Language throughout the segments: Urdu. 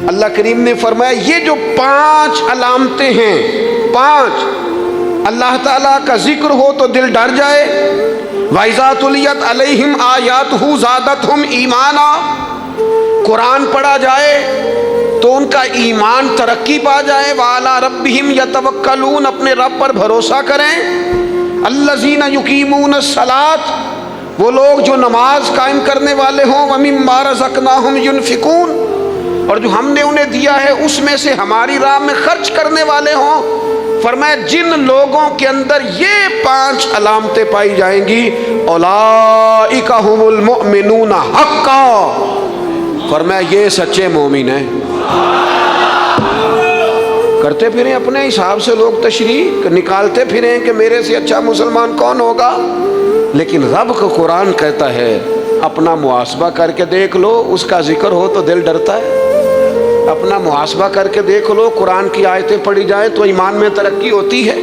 اللہ کریم نے فرمایا یہ جو 5 علامتیں ہیں، 5 اللہ تعالیٰ کا ذکر ہو تو دل ڈر جائے، وَإِذَا تُلِيَتْ عَلَيْهِمْ آيَاتُهُ زَادَتْهُمْ ایمانا، قرآن پڑھا جائے تو ان کا ایمان ترقی پا جائے، وَعَلَىٰ رَبِّهِمْ يَتَوَكَّلُونَ، اپنے رب پر بھروسہ کریں، الَّذِينَ يُقِيمُونَ الصَّلَاةَ، وہ لوگ جو نماز قائم کرنے والے ہوں، وَمِمَّا رَزَقْنَاهُمْ يُنْفِقُونَ، اور جو ہم نے انہیں دیا ہے اس میں سے ہماری راہ میں خرچ کرنے والے ہوں۔ فرمایا جن لوگوں کے اندر یہ 5 علامتیں پائی جائیں گی، اولئک ھم المؤمنون حقا، فرمایا یہ سچے مومن ہیں۔ کرتے پھریں اپنے حساب سے لوگ تشریح نکالتے پھریں کہ میرے سے اچھا مسلمان کون ہوگا، لیکن رب کا قرآن کہتا ہے اپنا محاسبہ کر کے دیکھ لو، اس کا ذکر ہو تو دل ڈرتا ہے۔ اپنا محاسبہ کر کے دیکھ لو، قرآن کی آیتیں پڑھی جائیں تو ایمان میں ترقی ہوتی ہے۔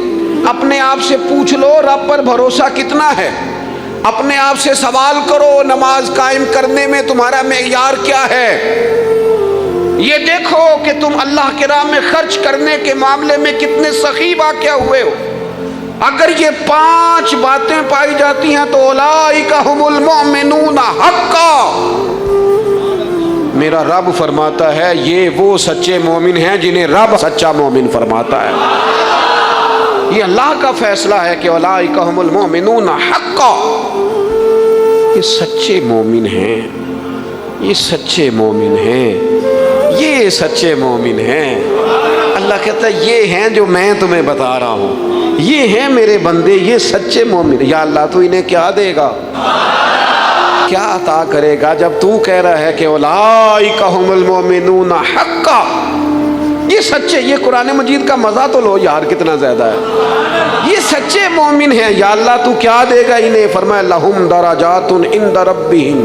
اپنے آپ سے پوچھ لو رب پر بھروسہ کتنا ہے، اپنے آپ سے سوال کرو نماز قائم کرنے میں تمہارا معیار کیا ہے۔ یہ دیکھو کہ تم اللہ کے راہ میں خرچ کرنے کے معاملے میں کتنے سخی واقع ہوئے ہو۔ اگر یہ 5 باتیں پائی جاتی ہیں تو اولئک ھم المؤمنون حقا، میرا رب فرماتا ہے یہ وہ سچے مومن ہیں جنہیں رب سچا مومن فرماتا ہے۔ یہ اللہ کا فیصلہ ہے کہ اولئک ھم المؤمنون حقا، یہ سچے مومن ہیں، یہ سچے مومن ہیں، یہ سچے مومن ہیں۔ اللہ کہتا ہے یہ ہیں جو میں تمہیں بتا رہا ہوں، یہ ہیں میرے بندے، یہ سچے مومن۔ یا اللہ تو انہیں کیا دے گا، کیا عطا کرے گا جب تو کہہ رہا ہے کہ اولئک ھم المؤمنون حقا، یہ سچے۔ یہ قرآن مجید کا مزہ تو لو یار کتنا زیادہ ہے، یہ سچے مومن ہیں۔ یا اللہ تو کیا دے گا انہیں، فرمایا لہم درجات عند ربہم،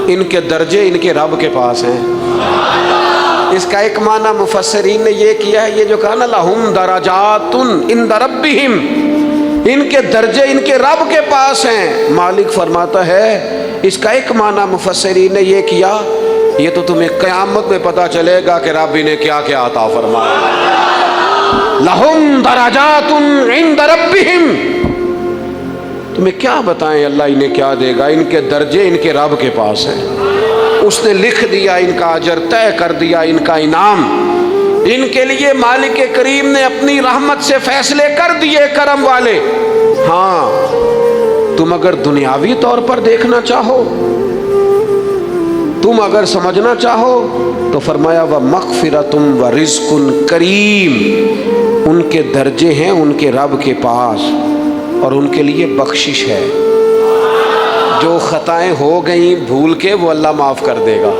ان کے درجے ان کے رب کے پاس ہیں۔ اس کا ایک معنی مفسرین نے یہ کیا ہے، یہ جو کہا نا لہم درجات عند ربہم، ان کے درجے ان کے رب کے پاس ہیں۔ مالک فرماتا ہے اس کا ایک معنی مفسرین نے یہ کیا، یہ تو تمہیں قیامت میں پتہ چلے گا کہ رب انہیں کیا کیا عطا فرمایا۔ لہم درجات عند ربہم، تمہیں کیا بتائیں اللہ انہیں کیا دے گا، ان کے درجے ان کے رب کے پاس ہیں۔ اس نے لکھ دیا ان کا اجر، طے کر دیا ان کا انعام، ان کے لیے مالک کریم نے اپنی رحمت سے فیصلے کر دیے کرم والے۔ ہاں تم اگر دنیاوی طور پر دیکھنا چاہو، تم اگر سمجھنا چاہو تو فرمایا وَمَغْفِرَةٌ وَرِزْقٌ کریم، ان کے درجے ہیں ان کے رب کے پاس، اور ان کے لیے بخشش ہے۔ جو خطائیں ہو گئیں بھول کے وہ اللہ معاف کر دے گا،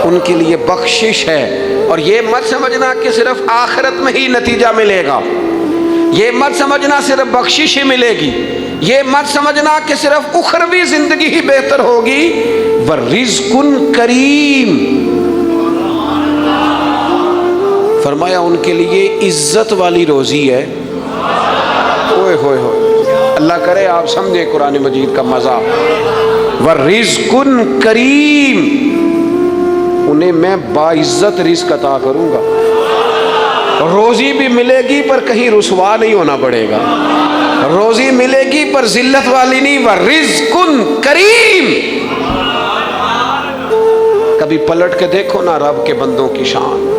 ان کے لیے بخشش ہے۔ اور یہ مت سمجھنا کہ صرف آخرت میں ہی نتیجہ ملے گا، یہ مت سمجھنا صرف بخشش ہی ملے گی، یہ مت سمجھنا کہ صرف اخروی زندگی ہی بہتر ہوگی۔ وَرِزْقٌ کریم، فرمایا ان کے لیے عزت والی روزی ہے۔ اوئے ہوئے ہوئے، اللہ کرے آپ سمجھے قرآن مجید کا مزہ۔ وَرِزْقٌ کریم، انہیں میں باعزت رزق عطا کروں گا، روزی بھی ملے گی پر کہیں رسوا نہیں ہونا پڑے گا، روزی ملے گی پر ذلت والی نہیں۔ وَرِزْقٌ کریم، کبھی پلٹ کے دیکھو نا رب کے بندوں کی شان،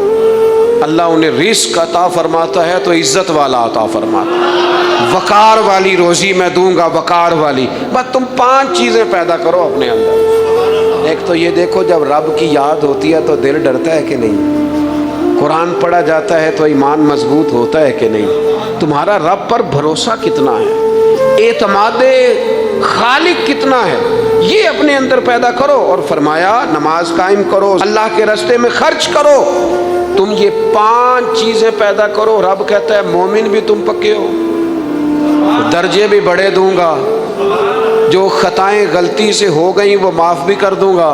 اللہ انہیں رزق عطا فرماتا ہے تو عزت والا عطا فرماتا ہے۔ وقار والی روزی میں دوں گا، وقار والی۔ بس تم 5 چیزیں پیدا کرو اپنے اندر۔ ایک تو یہ دیکھو جب رب کی یاد ہوتی ہے تو دل ڈرتا ہے کہ نہیں، قرآن پڑھا جاتا ہے تو ایمان مضبوط ہوتا ہے کہ نہیں، تمہارا رب پر بھروسہ کتنا ہے، اعتماد خالق کتنا ہے، یہ اپنے اندر پیدا کرو۔ اور فرمایا نماز قائم کرو، اللہ کے راستے میں خرچ کرو۔ تم یہ 5 چیزیں پیدا کرو، رب کہتا ہے مومن بھی تم پکے ہو، درجے بھی بڑے دوں گا، جو خطائیں غلطی سے ہو گئیں وہ معاف بھی کر دوں گا۔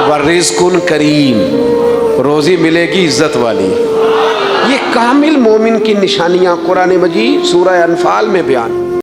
وَرِزْقٌ کریم، روزی ملے گی عزت والی۔ یہ کامل مومن کی نشانیاں قرآن مجید سورہ انفال میں بیان۔